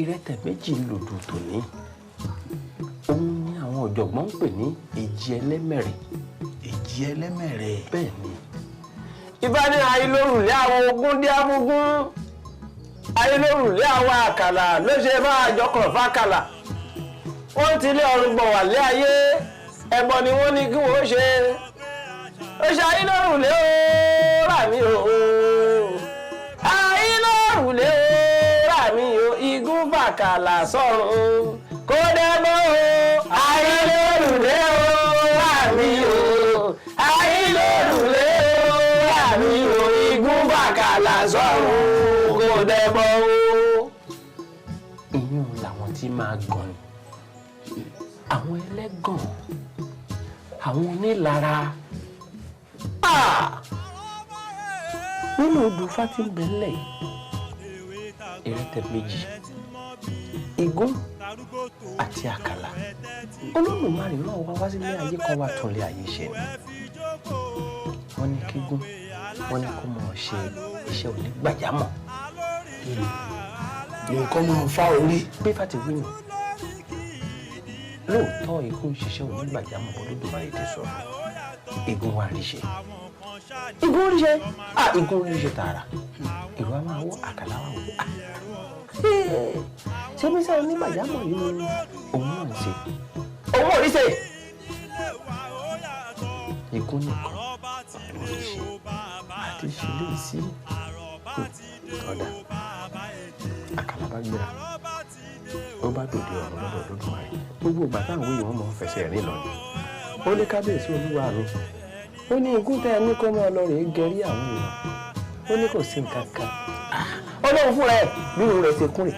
ìrẹtẹ̀ méjì lòdù tòní òun ni àwọn ọ̀jọ̀gbọ́n ń pè ní èjì ẹlẹ́mẹ̀rẹ̀. èjì ẹlẹ́mẹ̀rẹ̀. bẹ́ẹ̀ ni ifá ní ayélujára àwọn ogún dí abúgún ayélujára àwọn àkàlà ló ṣe máa jọkọ̀ fákàlà wọ́n ti lé ọrùn bọ̀ wà lé ayé ẹbọ ni wọ́n ní kí wọ́n ṣe ó ṣe ayélujára ó rà mí o ayélujára ó rà mí o igún fàkàlà sọ̀rùn kó dẹ́gbọ́ o ayélujára ó rà mí o ayélujára àmì o igún bàkàlà sọ̀rùn kò dẹ́bọ̀ o. ìyún làwọn tí máa gàn ni àwọn ẹlẹ́gàn àwọn onílara nínú odò fátìbẹ́lẹ̀ ìrẹtẹ̀ méjì igún àti àkàlà Olódùmarè náà wá sílé ayé kan wá tún lé ayé ṣe ni wọ́n ní kígún wọ́n ní kó máa ṣe iṣẹ́ onígbàjámọ̀ nǹkan máa fa orí. bí fati wí ni lóòótọ́ ikú ń ṣiṣẹ́ onígbàjámọ̀ Olódùmarè ti sọ igun wa ríṣe igun ríṣe igun ríṣe tààrà ìlú a máa wọ àkàlà wa wò ṣé bí sẹ́ onígbàjámọ̀ yìí ni òun náà ń ṣe òun ò rí ṣe igun nìkan àti ìṣẹ̀lẹ̀ sí ọ̀dà àkàlà bá gbéra ó bá dòde ọ̀run lọ́dọ̀ Olódùmarè gbogbo ìgbà táwọn èèyàn wọn mọ̀ ń fẹsẹ̀ rìn lọ ni ó ní kábíyèsí olúwa mi ó ní igún tẹ́ ẹ ní kó máa lọ rèé gẹrí àwọn èèyàn ó ní kò sí nǹkan kan ó lóun fúnra ẹ̀ bí irun rẹ̀ ṣe kún rè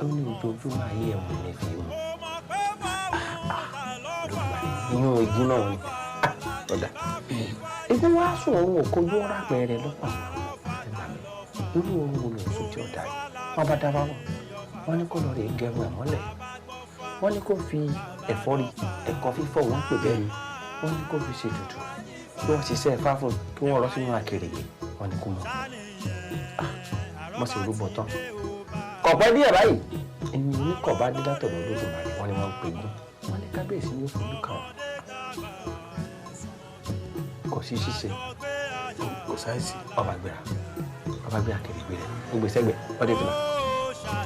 ó ní ojoojúmọ́ ayé ẹ̀wọ̀n ní fi mú ìyún igún náà ni ọ̀dà igun wá sùn òun òkojú ọ̀rá pẹ̀rẹ̀ lọ́pọ̀ irú oorun wo lòun sùn tí ọ̀dà yìí wọ́n bá dábàá wọ́n ní kó lọ rè gẹrun ẹ̀ mọ́lẹ̀ wọ́n ní kó fi ẹ̀fọ́rí ẹ̀kọ́ fífọ́ wọn pè bẹ́ẹ̀ ni wọ́n ní kó fi ṣe tutù kí wọ́n ṣiṣẹ́ ẹ̀fá fún kí wọ́n rọ́ sínú àkèrègbè wọ́n ní kó mọ̀ wọ́n sì rúbọ tán kọ̀pẹ́ díẹ̀ báyìí èmi ní kọ̀bá dé látọ̀dọ̀ Olódùmarè wọ́n ní wọ́n ń pe gún wọ́n ní kábíyèsí ní òfin kàn kò sí ṣíṣe kò sáìsì ọba gbéra kèrègbè rẹ ó gbé sẹ́gbẹ̀ ọdẹ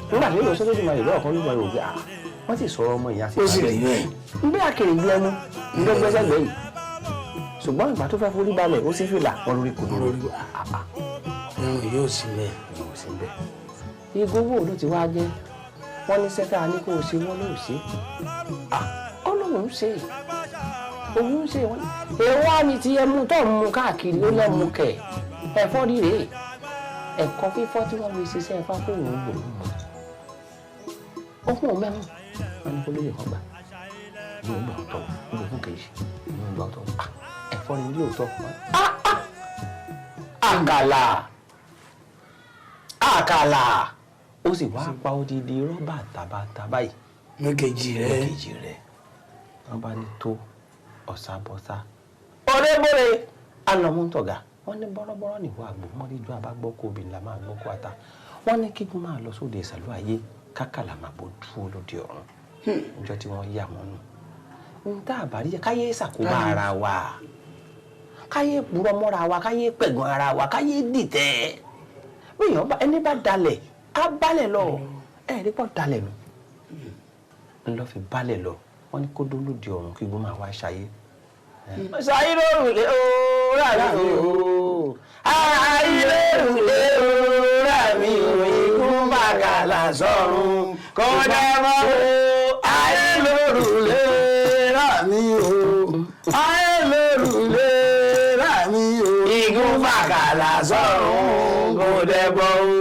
tó lọ nígbà tí ó lọ sọ́dọ̀ Olódùmarè lọ́wọ́ kan lóògbé ògbé wọ́n sì sọ̀rọ̀ ọmọ ìyá sí ìpàdé ń gbé àkèrègbè ẹnu ń gbé gbẹ́sẹ̀gbẹ́ yìí ṣùgbọ́n ìgbà tó fẹ́ forí balẹ̀ ó sì fìlà wọn lórí kò lórí yóò sì mẹ́ igun wo ló ti wá jẹ́ wọ́n ní sẹ́fẹ́ ní kó o ṣe wọ́n lóò ṣe ó lóun ń ṣe òun ń ṣe wọn èèwọ̀ ni ti ẹmu tó ń mu káàkiri ó lẹ́mu kẹ̀ ẹ̀fọ́ rírè ẹ̀kọ́ fífọ́ tí wọ́n fi ṣiṣẹ́ ẹ̀fá kó òun lò ó fún òun mẹ́rin wọn ní kó lóye kan gbà ní òun gbà ọ̀tọ̀ ní òun fún kejì ní òun gbà ọ̀tọ̀ ẹ̀fọ́ ni ilé òótọ́ àkàlà ó sì wá pa odidi rọ́bà tàbátà báyìí méjèèjì rẹ̀ wọ́n bá ní tó ọ̀sàbọ̀sà ọ̀rẹ́bọ̀rẹ́ anamúntọ̀gà wọ́n ní bọ́rọ́bọ́rọ́ nìwọ àgbò mọ́ríjú abágbọ́kọ̀ obìnrin la máa gbọ́kọ̀ ata wọ́n ní kíkún máa lọ sóde ìsàlú ayé kákàlà máa bó dúró lóde ọ̀run ọjọ́ tí wọ́n yà wọ́n nù ń tá àbárí káyé ṣàkóbá ara wa káyé purọ́ mọ́ra wa káyé pẹ̀gàn ara wa káyé dìtẹ̀ bíyàn bá ẹni bá dalẹ̀ á balẹ̀ lọ ẹ̀rí pọ̀ dalẹ̀ nù ńlọ fi balẹ̀ lọ wọ́n ní kó dó lóde ọ̀run kí gbọ́n máa wá ṣayé. ṣayé lórùlé ooo rà mí ooo ayé lórùlé ooo rà mí ooo ikún bàkàlà sọ̀run kọ́dá mọ́ ooo ayé lórùlé rà mí ooo ayé lórùlé rà mí ooo ikún bàkàlà sọ̀run kọ́dá mọ́ ooo.